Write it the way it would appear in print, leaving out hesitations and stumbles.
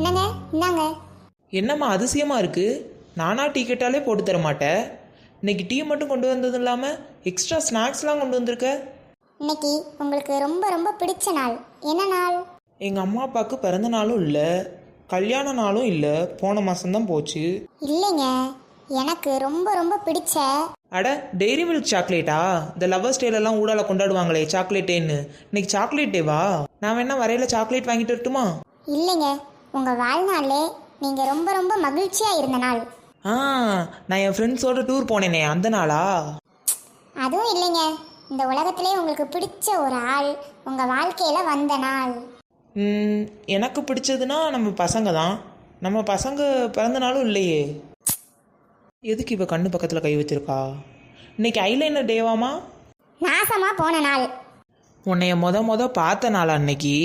என்னங்க, இந்தாங்க. என்னம்மா அதிசயமாக இருக்குது? நானா டீ கேட்டாலே போட்டு தர மாட்டேன். இன்னைக்கு டீ மட்டும் கொண்டு வந்தது இல்லாமல் எக்ஸ்ட்ரா ஸ்நாக்ஸ்லாம் கொண்டு வந்திருக்க. இன்னைக்கு உங்களுக்கு ரொம்ப ரொம்ப பிடிச்ச நாள். என்ன நாள்? எங்கள் அம்மா அப்பாவுக்கு பிறந்த நாளும் இல்லை, கல்யாண நாளும் இல்லை, போன மாதம்தான் போச்சு. இல்லைங்க, எனக்கு ரொம்ப ரொம்ப பிடிச்ச. அட, டெய்ரி மில்க் சாக்லேட்டா? இந்த லவ்வர்ஸ் டேலெல்லாம் ஊடால கொண்டாடுவாங்களே சாக்லேட் டேன்னு, இன்னைக்கு சாக்லேட் டேவா? நான் வேணா வரையில சாக்லேட் வாங்கிட்டு வரட்டுமா? இல்லைங்க, உங்கள் வாழ்நாளே நீங்கள் ரொம்ப ரொம்ப மகிழ்ச்சியாக இருந்த நாள். நான் என் ஃப்ரெண்ட்ஸோட டூர் போனேனே அந்த நாளா? அதுவும் இல்லைங்க, இந்த உலகத்திலே உங்களுக்கு பிடிச்ச ஒரு ஆள் உங்கள் வாழ்க்கையில் வந்த நாள். எனக்கு பிடிச்சதுன்னா நம்ம பசங்க தான். நம்ம பசங்க பிறந்த நாளும் இல்லையே. எதுக்கு இப்போ கண்ணு பக்கத்தில் கை வச்சிருக்கா? இன்னைக்கு ஐலைனர் டேவாமா? நாசமாக போன நாள். உன்னைய மொத பார்த்த நாளா அன்னைக்கு?